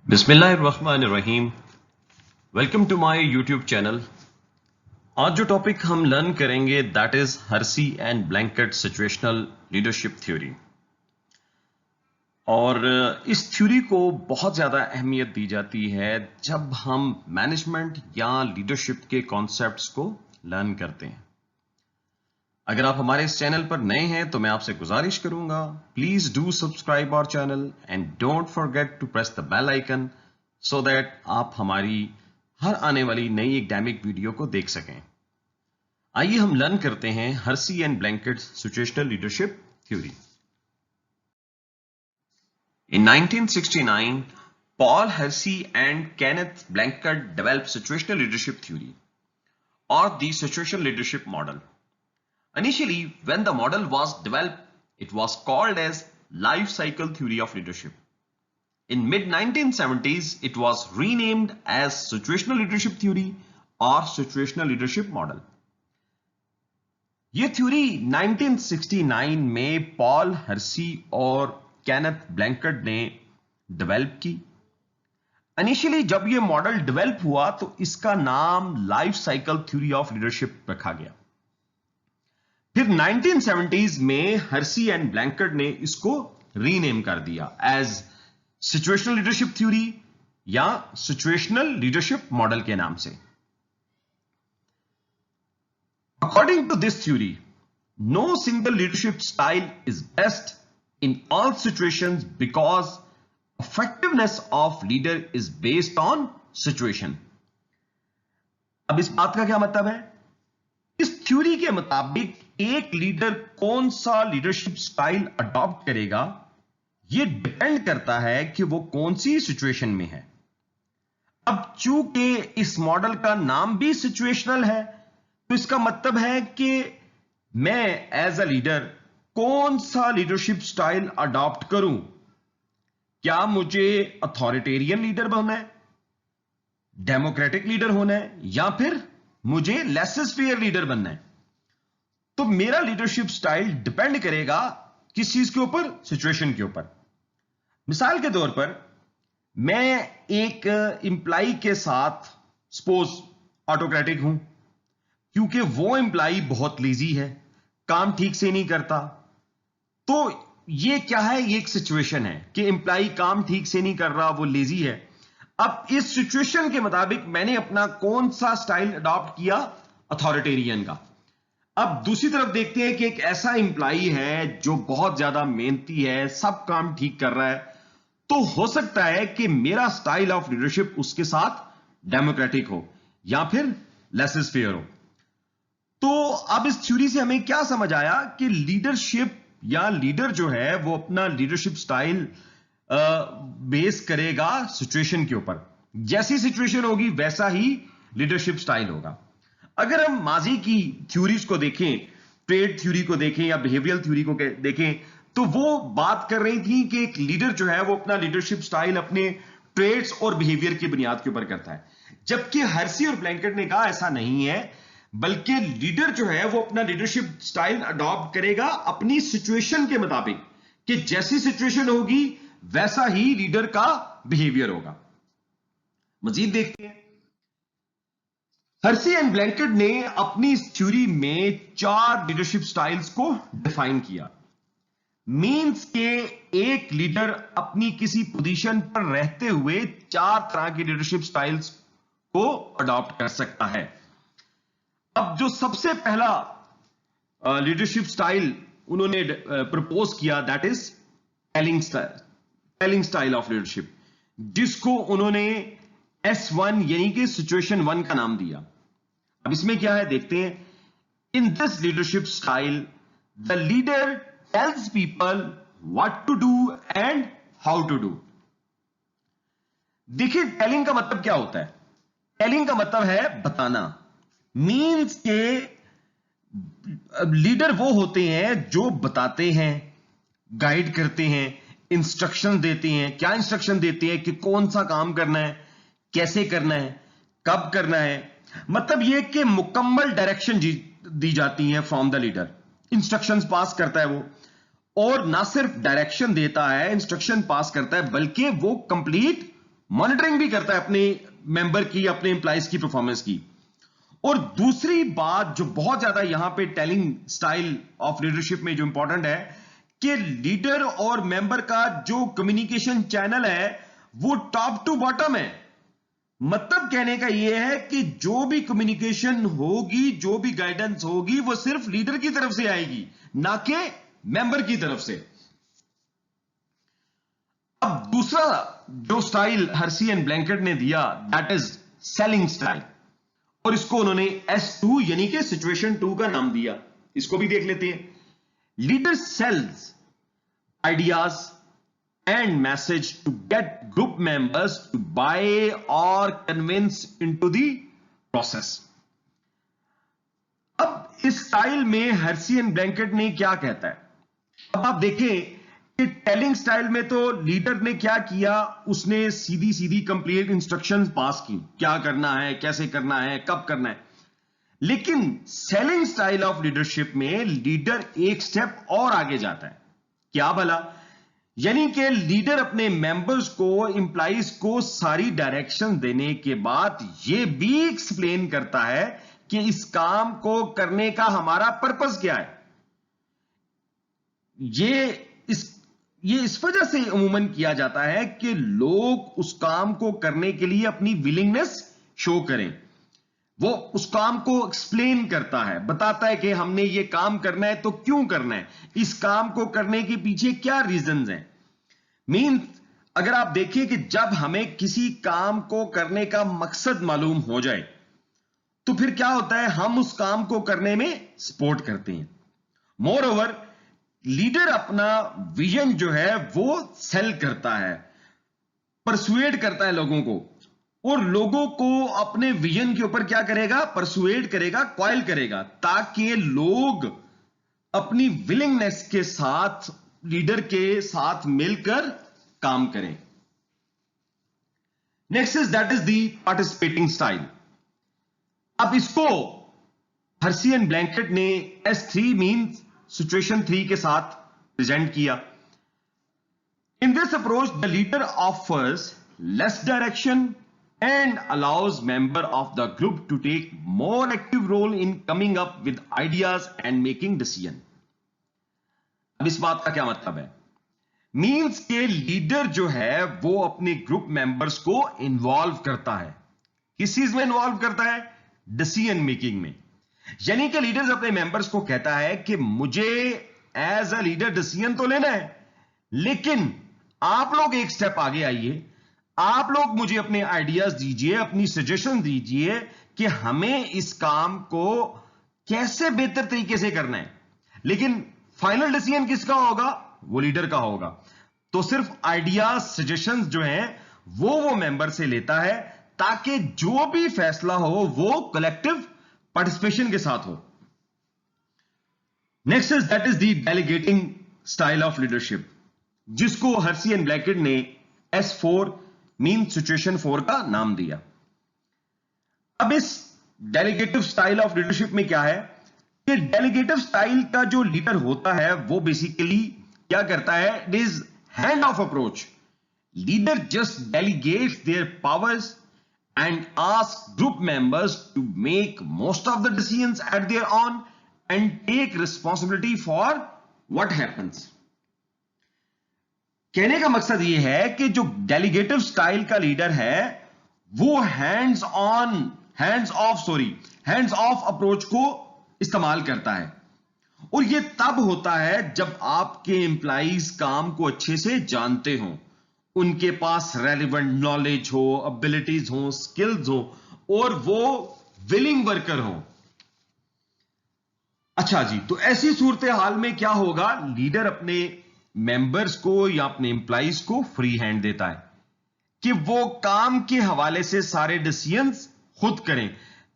बिस्मिल्लाहिर्रहमानिर्रहीम। Welcome to my YouTube channel. आज जो टॉपिक हम लर्न करेंगे that is Hersey and Blanchard situational leadership theory. और इस थ्योरी को बहुत ज़्यादा अहमियत दी जाती है जब हम मैनेजमेंट या लीडरशिप के कॉन्सेप्ट्स को लर्न करते हैं। अगर आप हमारे इस चैनल पर नए हैं तो मैं आपसे गुजारिश करूंगा, please do subscribe our channel and don't forget to press the bell icon so that आप हमारी हर आने वाली नई एकेडमिक वीडियो को देख सकें। आइए हम लर्न करते हैं Hershey and Blanchard situational leadership theory. In 1969, Paul Hersey and Kenneth Blanchard developed situational leadership theory or the situational leadership model. Initially, when the model was developed, it was called as life cycle theory of leadership. In mid-1970s, it was renamed as situational leadership theory or situational leadership model. ये theory 1969 में Paul Hershey और Kenneth ब्लैंकर्ड ने develop की। Initially जब ये model develop हुआ तो इसका नाम life cycle theory of leadership रखा गया। फिर 1970s में हर्सी एंड ब्लैंकर्ड ने इसको रीनेम कर दिया एज सिचुएशनल लीडरशिप थ्योरी या सिचुएशनल लीडरशिप मॉडल के नाम से। According to this theory, no single leadership style is best in all situations because effectiveness of leader is based on situation. अब इस बात का क्या मतलब है? इस थ्योरी के मुताबिक एक लीडर कौन सा लीडरशिप स्टाइल अडॉप्ट करेगा यह डिपेंड करता है कि वो कौन सी सिचुएशन में है। अब चूंकि इस मॉडल का नाम भी सिचुएशनल है तो इसका मतलब है कि मैं एज अ लीडर कौन सा लीडरशिप स्टाइल अडॉप्ट करूं। क्या मुझे अथॉरिटेरियन लीडर बनना है, डेमोक्रेटिक लीडर होना है, या फिर मुझे लेसर लीडर बनना है? तो मेरा लीडरशिप स्टाइल डिपेंड करेगा किस चीज के ऊपर? सिचुएशन के ऊपर। मिसाल के तौर पर मैं एक एम्प्लॉय के साथ सपोज ऑटोक्रेटिक हूं क्योंकि वो एम्प्लॉय बहुत लेजी है, काम ठीक से नहीं करता। तो ये क्या है? ये एक सिचुएशन है कि एम्प्लॉय काम ठीक से नहीं कर रहा, वो लेजी है। अब इस सिचुएशन के मुताबिक मैंने अपना कौन सा स्टाइल अडॉप्ट किया? अथॉरिटेरियन का। अब दूसरी तरफ देखते हैं कि एक ऐसा एम्प्लॉई है जो बहुत ज्यादा मेहनती है, सब काम ठीक कर रहा है, तो हो सकता है कि मेरा स्टाइल ऑफ लीडरशिप उसके साथ डेमोक्रेटिक हो या फिर लेसर फेयर हो। तो अब इस थ्योरी से हमें क्या समझ आया कि लीडरशिप या लीडर जो है वो अपना लीडरशिप स्टाइल बेस करेगा सिचुएशन के ऊपर। जैसी सिचुएशन होगी वैसा ही लीडरशिप स्टाइल होगा। अगर हम माजी की थ्योरीज को देखें, ट्रेड थ्योरी को देखें या बिहेवियरल थ्योरी को देखें, तो वो बात कर रही थी कि एक लीडर जो है वो अपना लीडरशिप स्टाइल अपने ट्रेड्स और बिहेवियर की बुनियाद के ऊपर करता है, जबकि हर्सी और ब्लैंकेट ने कहा ऐसा नहीं है, बल्कि लीडर जो है वो अपना लीडरशिप स्टाइल अडॉप्ट करेगा अपनी सिचुएशन के मुताबिक, कि जैसी सिचुएशन होगी वैसा ही लीडर का बिहेवियर होगा। मजीद देखते हैं। हर्सी एंड ब्लैंकेट ने अपनी इस थ्योरी में 4 लीडरशिप स्टाइल्स को डिफाइन किया। मींस के एक लीडर अपनी किसी पोजीशन पर रहते हुए 4 तरह की लीडरशिप स्टाइल्स को अडॉप्ट कर सकता है। अब जो सबसे पहला लीडरशिप स्टाइल उन्होंने प्रपोज किया that is telling style of leadership, जिसको उन्होंने S1 यानी कि सिचुएशन 1 का नाम दिया। अब इसमें क्या है देखते हैं। In this leadership style the leader tells people what to do and how to do. देखिए टेलिंग का मतलब क्या होता है? टेलिंग का मतलब है बताना। मीन्स के लीडर वो होते हैं जो बताते हैं, गाइड करते हैं, इंस्ट्रक्शन देते हैं। क्या इंस्ट्रक्शन देते हैं? कि कौन सा काम करना है, कैसे करना है, कब करना है। मतलब यह कि मुकम्मल डायरेक्शन दी जाती है फ्रॉम द लीडर। इंस्ट्रक्शंस पास करता है वो, और ना सिर्फ डायरेक्शन देता है, इंस्ट्रक्शन पास करता है, बल्कि वो कंप्लीट मॉनिटरिंग भी करता है अपने मेंबर की, अपने एम्प्लॉइज की परफॉर्मेंस की। और दूसरी बात जो बहुत ज्यादा यहां पे टेलिंग स्टाइल ऑफ लीडरशिप में जो इंपॉर्टेंट है कि लीडर और मेंबर का जो कम्युनिकेशन चैनल है वो टॉप टू बॉटम है। मतलब कहने का यह है कि जो भी कम्युनिकेशन होगी, जो भी गाइडेंस होगी, वो सिर्फ लीडर की तरफ से आएगी, ना कि मेंबर की तरफ से। अब दूसरा जो स्टाइल हर्सी एंड ब्लैंकेट ने दिया, दैट इज सेलिंग स्टाइल, और इसको उन्होंने S2 यानी कि सिचुएशन 2 का नाम दिया। इसको भी देख लेते हैं। Leader sells ideas and message to get group members to buy or convince into the process. अब इस स्टाइल में हर्सी एंड ब्लैंकेट ने क्या कहता है? अब आप देखें कि टेलिंग स्टाइल में तो लीडर ने क्या किया, उसने सीधी सीधी कंप्लीट इंस्ट्रक्शंस पास की, क्या करना है, कैसे करना है, कब करना है। लेकिन सेलिंग स्टाइल ऑफ लीडरशिप में लीडर एक स्टेप और आगे जाता है। क्या भला? यानी कि लीडर अपने मेंबर्स को, एम्प्लॉइज को सारी डायरेक्शन देने के बाद यह भी एक्सप्लेन करता है कि इस काम को करने का हमारा पर्पस क्या है। ये इस वजह से अमूमन किया जाता है कि लोग उस काम को करने के लिए अपनी विलिंगनेस शो करें। वो उस काम को एक्सप्लेन करता है, बताता है कि हमने ये काम करना है तो क्यों करना है, इस काम को करने के पीछे क्या रीजंस हैं। मीन्स अगर आप देखिए कि जब हमें किसी काम को करने का मकसद मालूम हो जाए तो फिर क्या होता है, हम उस काम को करने में सपोर्ट करते हैं। मोर ओवर लीडर अपना विजन जो है वो सेल करता है, परसुएड करता है लोगों को, और लोगों को अपने विजन के ऊपर क्या करेगा, परसुएड करेगा, कॉयल करेगा, ताकि लोग अपनी विलिंगनेस के साथ लीडर के साथ मिलकर काम करें। Next is that is the participating style. अब इसको हर्सी एंड ब्लैंकेट ने S3 मींस सिचुएशन 3 के साथ प्रेजेंट किया। In this approach the leader offers less direction and allows member of the group to take more active role in coming up with ideas and making decision. अब इस बात का क्या मतलब है? मींस के लीडर जो है वो अपने ग्रुप मेंबर्स को इन्वॉल्व करता है। किस चीज में इन्वॉल्व करता है? डिसीजन मेकिंग में। यानी कि लीडर्स अपने मेंबर्स को कहता है कि मुझे एज अ लीडर डिसीजन तो लेना है, लेकिन आप लोग एक स्टेप आगे आइए, आप लोग मुझे अपने आइडियाज दीजिए, अपनी सजेशन दीजिए कि हमें इस काम को कैसे बेहतर तरीके से करना है। लेकिन फाइनल डिसीजन किसका होगा? वो लीडर का होगा। तो सिर्फ आइडियाज, सजेशंस जो हैं वो मेंबर से लेता है, ताकि जो भी फैसला हो वो कलेक्टिव पार्टिसिपेशन के साथ हो। Next is that is the delegating style of leadership, जिसको हर्सी एंड ब्लैंकेट ने S4 मीन सिचुएशन 4 का नाम दिया। अब इस डेलीगेटिव स्टाइल ऑफ लीडरशिप में क्या है कि डेलीगेटिव स्टाइल का जो लीडर होता है वो बेसिकली क्या करता है? It is hand off approach. Leader just delegates their powers and ask group members to make most of the decisions at their own and take responsibility for what happens. कहने का मकसद यह है कि जो डेलीगेटिव स्टाइल का लीडर है वो हैंड्स ऑफ अप्रोच को इस्तेमाल करता है, और यह तब होता है जब आपके एम्प्लॉइज काम को अच्छे से जानते हो, उनके पास रेलेवेंट नॉलेज हो, एबिलिटीज हो, स्किल्स हो, और वो विलिंग वर्कर हो। अच्छा जी, तो ऐसी सूरत हाल में क्या होगा? लीडर अपने मेंबर्स को या अपने एम्प्लॉइज को फ्री हैंड देता है कि वो काम के हवाले से सारे डिसीजंस खुद करें।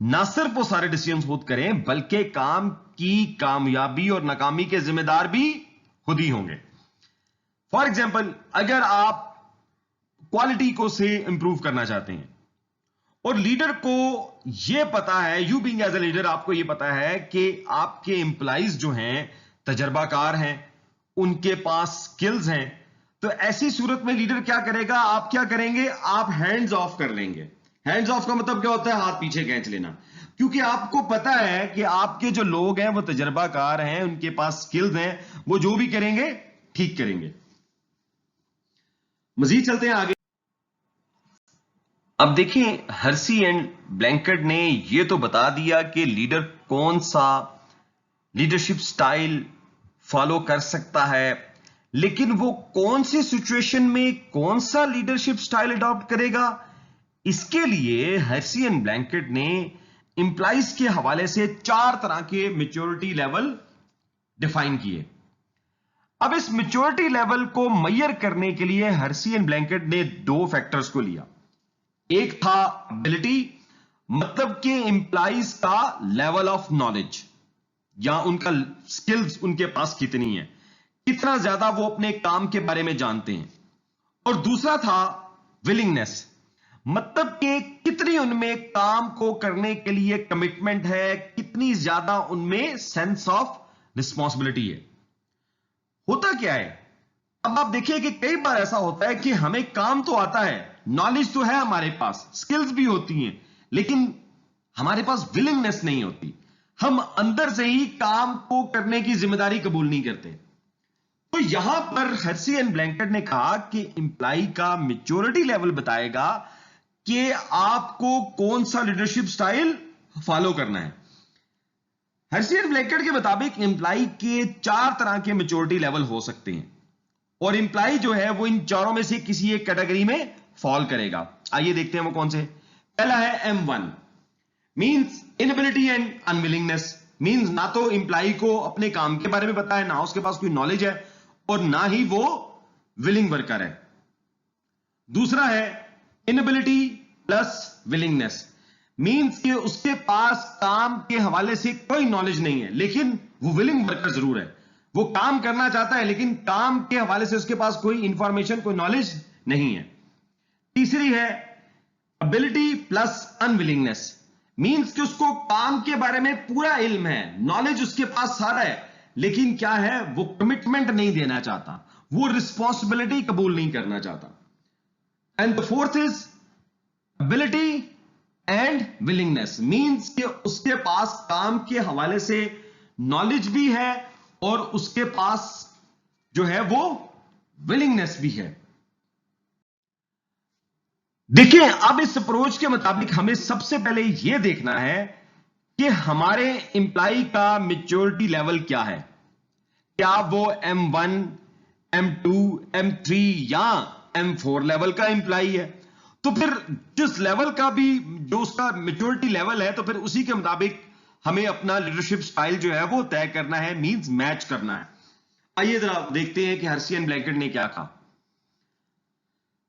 ना सिर्फ वो सारे डिसीजंस खुद करें, बल्कि काम की कामयाबी और नाकामी के जिम्मेदार भी खुद ही होंगे। फॉर एग्जाम्पल, अगर आप क्वालिटी को से इंप्रूव करना चाहते हैं और लीडर को यह पता है, you being as a leader आपको यह पता है कि आपके एम्प्लॉइज जो हैं तजर्बाकार हैं, उनके पास स्किल्स हैं, तो ऐसी सूरत में लीडर क्या करेगा, आप क्या करेंगे, आप हैंड्स ऑफ कर लेंगे। हैंड्स ऑफ का मतलब क्या होता है, हाथ पीछे खींच लेना, क्योंकि आपको पता है कि आपके जो लोग हैं वो तजर्बाकार हैं, उनके पास स्किल्स हैं, वो जो भी करेंगे ठीक करेंगे। मजीद चलते हैं आगे। अब देखिए, हर्सी एंड ब्लैंकेट ने ये तो बता दिया कि लीडर कौन सा लीडरशिप स्टाइल फॉलो कर सकता है, लेकिन वो कौन सी सिचुएशन में कौन सा लीडरशिप स्टाइल अडॉप्ट करेगा, इसके लिए हर्सी एंड ब्लैंकेट ने इंप्लाइज के हवाले से 4 तरह के मैच्योरिटी लेवल डिफाइन किए। अब इस मैच्योरिटी लेवल को मेजर करने के लिए हर्सी एंड ब्लैंकेट ने 2 फैक्टर्स को लिया। एक था एबिलिटी, मतलब कि इंप्लाइज का लेवल ऑफ नॉलेज या उनका स्किल्स उनके पास कितनी है, कितना ज्यादा वो अपने काम के बारे में जानते हैं। और दूसरा था विलिंगनेस, मतलब कि कितनी उनमें काम को करने के लिए कमिटमेंट है, कितनी ज्यादा उनमें सेंस ऑफ रिस्पॉन्सिबिलिटी है। होता क्या है, अब आप देखिए कि कई बार ऐसा होता है कि हमें काम तो आता है, नॉलेज तो है हमारे पास, स्किल्स भी होती हैं, लेकिन हमारे पास विलिंगनेस नहीं होती। हम अंदर से ही काम को करने की जिम्मेदारी कबूल नहीं करते। तो यहां पर हर्सी एंड ब्लैंकेट ने कहा कि इंप्लाई का मैच्योरिटी लेवल बताएगा कि आपको कौन सा लीडरशिप स्टाइल फॉलो करना है। हर्सी एंड ब्लैंकेट के मुताबिक इंप्लाई के 4 तरह के मैच्योरिटी लेवल हो सकते हैं और इंप्लाई जो है वो इन चारों में से किसी एक कैटेगरी में फॉल करेगा। आइए देखते हैं वो कौन से। पहला है M1, means inability and unwillingness, means ना तो इंप्लाई को अपने काम के बारे में पता है, ना उसके पास कोई नॉलेज है और ना ही वो विलिंग वर्कर है। दूसरा है इनएबिलिटी प्लस विलिंगनेस, मींस कि उसके पास काम के हवाले से कोई नॉलेज नहीं है, लेकिन वो विलिंग वर्कर जरूर है, वो काम करना चाहता है, लेकिन काम के हवाले से उसके पास कोई इंफॉर्मेशन, कोई नॉलेज नहीं है। तीसरी है एबिलिटी प्लस अनविलिंगनेस, मींस कि उसको काम के बारे में पूरा इल्म है, नॉलेज उसके पास सारा है, लेकिन क्या है, वो कमिटमेंट नहीं देना चाहता, वो रिस्पॉन्सिबिलिटी कबूल नहीं करना चाहता। And the fourth is ability and willingness, means कि उसके पास काम के हवाले से नॉलेज भी है और उसके पास जो है वो विलिंगनेस भी है। देखिए, अब इस अप्रोच के मुताबिक हमें सबसे पहले यह देखना है कि हमारे इंप्लाई का मैच्योरिटी लेवल क्या है, क्या वो M1, M2, M3 या M4 लेवल का इंप्लाई है। तो फिर जिस लेवल का भी जो उसका मैच्योरिटी लेवल है, तो फिर उसी के मुताबिक हमें अपना लीडरशिप स्टाइल जो है वो तय करना है, मींस मैच करना है। आइए जरा देखते हैं कि हर्सी एंड ब्लैंकेट ने क्या कहा।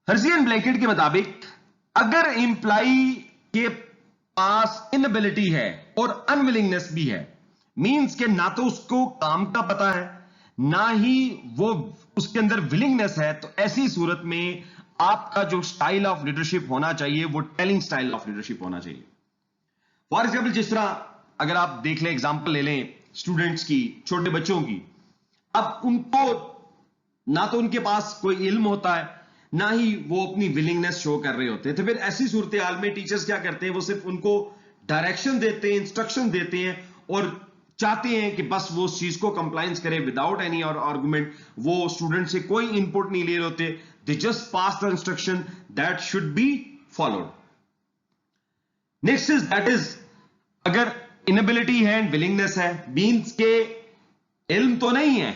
हर्सी एंड ब्लैंकेट के मुताबिक अगर इंप्लाई के पास इनएबिलिटी है और अनविलिंगनेस भी है, मींस के ना तो उसको काम का पता है, ना ही वो उसके अंदर विलिंगनेस है, तो ऐसी सूरत में आपका जो स्टाइल ऑफ लीडरशिप होना चाहिए वो टेलिंग स्टाइल ऑफ लीडरशिप होना चाहिए। फॉर एग्जाम्पल, जिस तरह अगर आप देख लें, एग्जाम्पल ले लें स्टूडेंट्स की, छोटे बच्चों की, अब उनको ना तो उनके पास कोई इल्म होता है, ना ही वो अपनी विलिंगनेस शो कर रहे होते हैं। तो फिर ऐसी सूरत हाल में टीचर्स क्या करते हैं, वो सिर्फ उनको डायरेक्शन देते हैं, इंस्ट्रक्शन देते हैं और चाहते हैं कि बस वो उस चीज को कंप्लायंस करे विदाउट एनी और आर्गुमेंट। वो स्टूडेंट से कोई इनपुट नहीं ले रहे होते, they just pass the instruction that should be followed. Next is that is अगर इनएबिलिटी है एंड विलिंगनेस है, मींस के इल्म तो नहीं है,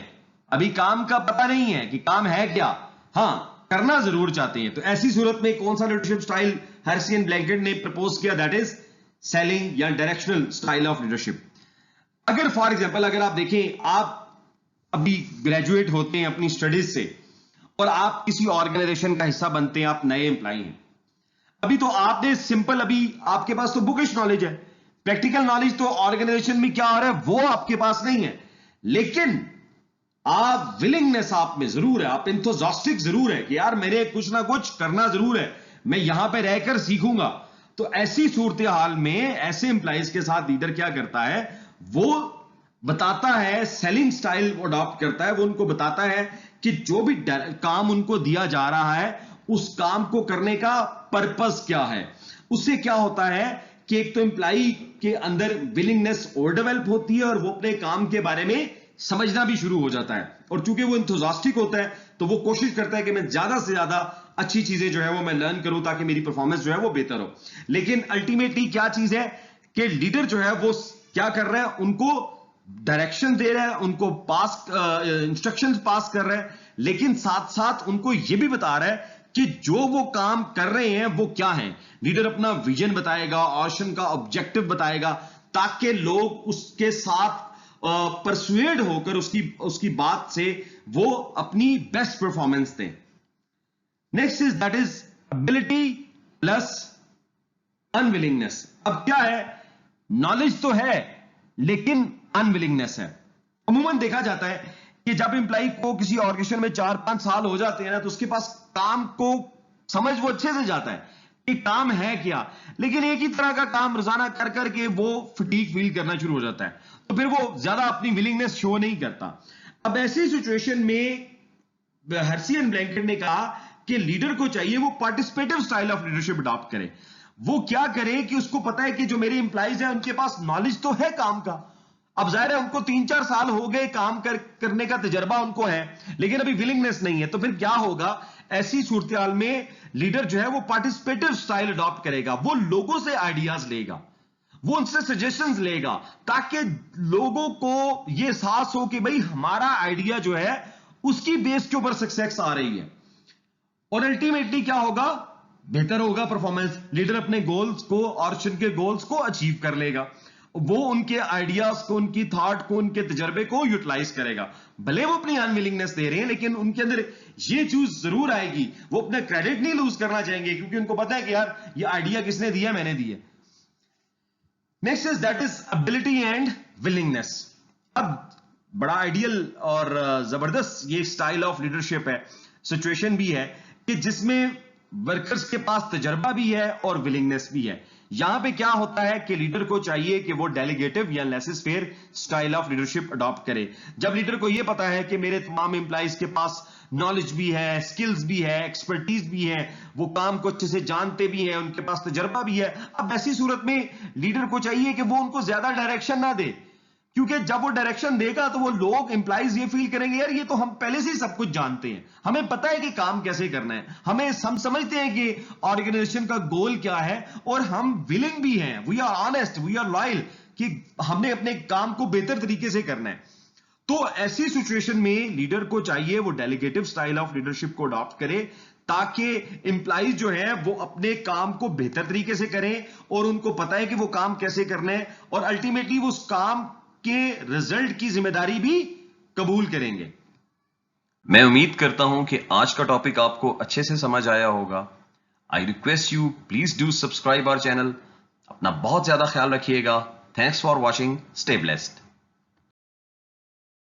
अभी काम का पता नहीं है कि काम है क्या, हां करना जरूर चाहते हैं। तो ऐसी सूरत में कौन सा leadership style Hershey and blanket ने प्रपोज किया, दैट इज सेलिंग या डायरेक्शनल स्टाइल ऑफ लीडरशिप। अगर फॉर एग्जांपल अगर आप देखें, आप अभी ग्रेजुएट होते हैं अपनी स्टडीज से और आप किसी ऑर्गेनाइजेशन का हिस्सा बनते हैं, आप नए एम्प्लॉई हैं, अभी तो आपने सिंपल, अभी आपके पास तो बुकिश नॉलेज है, प्रैक्टिकल नॉलेज तो ऑर्गेनाइजेशन में क्या हो रहा है वो आपके पास नहीं है, लेकिन आप विलिंगनेस आप में जरूर है, आप एंथुसियास्टिक जरूर है कि यार मेरे कुछ ना कुछ करना जरूर है, मैं यहां पे रहकर सीखूंगा। तो ऐसी सूरत हाल में ऐसे एम्प्लॉइज के साथ लीडर क्या करता है, वो बताता है, सेलिंग स्टाइल वो अडॉप्ट करता है, वो उनको बताता है कि जो भी काम उनको दिया जा रहा है उस काम को करने का पर्पस क्या है। उससे क्या होता है कि एक तो एम्प्लॉई के अंदर विलिंगनेस और डेवलप होती है और वो अपने काम के बारे में समझना भी शुरू हो जाता है, और चूंकि वो इंथुजियास्टिक होता है तो वो कोशिश करता है कि मैं ज्यादा से ज्यादा अच्छी चीजें जो है वो मैं लर्न करूं ताकि मेरी परफॉर्मेंस जो है वो बेहतर हो। लेकिन अल्टीमेटली क्या चीज है कि लीडर जो है वो क्या कर रहा है, उनको डायरेक्शन दे रहा है, उनको इंस्ट्रक्शंस पास कर रहा है, लेकिन साथ साथ उनको ये भी बता रहा है कि जो वो काम कर रहे हैं वो क्या है। लीडर अपना विजन बताएगा, ऑर्गेनाइजेशन का ऑब्जेक्टिव बताएगा, ताकि लोग उसके साथ परसुएड होकर उसकी बात से वो अपनी बेस्ट परफॉर्मेंस दें। Next is that is ability plus unwillingness. अब क्या है, नॉलेज तो है लेकिन अनविलिंगनेस है। अमूमन देखा जाता है कि जब एम्प्लॉय को किसी ऑर्गेनाइजेशन में 4-5 साल हो जाते हैं ना, तो उसके पास काम को समझ वो अच्छे से जाता है कि काम है क्या, लेकिन एक ही तरह का काम रोजाना कर करके वो फटीग फील करना शुरू हो जाता है, तो फिर वो ज्यादा अपनी विलिंगनेस शो नहीं करता। अब ऐसी सिचुएशन में हर्सी एंड ब्लैंकेट ने कहा कि लीडर को चाहिए वो participative style of leadership adopt करे। वो क्या करे कि उसको पता है कि जो मेरे एम्प्लॉइज हैं उनके पास नॉलेज तो है काम का, अब जाहिर है उनको 3-4 साल हो गए काम करने का तजर्बा उनको है, लेकिन अभी विलिंगनेस नहीं है। तो फिर क्या होगा, ऐसी सूरत में लीडर जो है वो पार्टिसिपेटिव स्टाइल अडॉप्ट करेगा, वो लोगों से आइडियाज लेगा, वो उनसे सजेशंस लेगा, ताकि लोगों को यह एहसास हो कि भाई हमारा आइडिया जो है उसकी बेस के ऊपर सक्सेस आ रही है, और अल्टीमेटली क्या होगा, बेहतर होगा परफॉर्मेंस। लीडर अपने गोल्स को और के गोल्स को अचीव कर लेगा, वो उनके आइडियाज को, उनकी थॉट को, उनके तजर्बे को यूटिलाइज करेगा। भले वो अपनी अनविलिंगनेस दे रहे हैं, लेकिन उनके अंदर ये चीज जरूर आएगी, वो अपना क्रेडिट नहीं लूज करना चाहेंगे, क्योंकि उनको पता है कि यार ये आइडिया किसने दिया, मैंने दिया। Next is that is ability and willingness. अब बड़ा आइडियल और जबरदस्त ये स्टाइल ऑफ लीडरशिप है, सिचुएशन भी है कि जिसमें वर्कर्स के पास तजर्बा भी है और विलिंगनेस भी है। यहां पे क्या होता है कि लीडर को चाहिए कि वो डेलीगेटिव या laces fair style of leadership adopt करे। जब लीडर को यह पता है कि मेरे तमाम एम्प्लॉइज के पास नॉलेज भी है, स्किल्स भी है, एक्सपर्टीज भी है, वो काम को अच्छे से जानते भी हैं, उनके पास तजर्बा भी है, अब ऐसी सूरत में लीडर को चाहिए कि वो उनको ज्यादा डायरेक्शन ना दे, क्योंकि जब वो डायरेक्शन देगा तो वो लोग एम्प्लॉइज ये फील करेंगे यार ये तो हम पहले से ही सब कुछ जानते हैं, हमें पता है कि काम कैसे करना है, हम समझते हैं कि ऑर्गेनाइजेशन का गोल क्या है, और हम विलिंग भी हैं, we are honest, we are loyal कि हमने अपने काम को बेहतर तरीके से करना है। तो ऐसी सिचुएशन में लीडर को चाहिए वो डेलीगेटिव स्टाइल ऑफ लीडरशिप को अडॉप्ट करे, ताकि एम्प्लॉइज जो है वो अपने काम को बेहतर तरीके से करें, और उनको पता है कि वो काम कैसे करना है, और अल्टीमेटली वो उस काम के रिजल्ट की जिम्मेदारी भी कबूल करेंगे। मैं उम्मीद करता हूं कि आज का टॉपिक आपको अच्छे से समझ आया होगा। I request you please do subscribe our channel. अपना बहुत ज्यादा ख्याल रखिएगा। Thanks for watching. Stay blessed.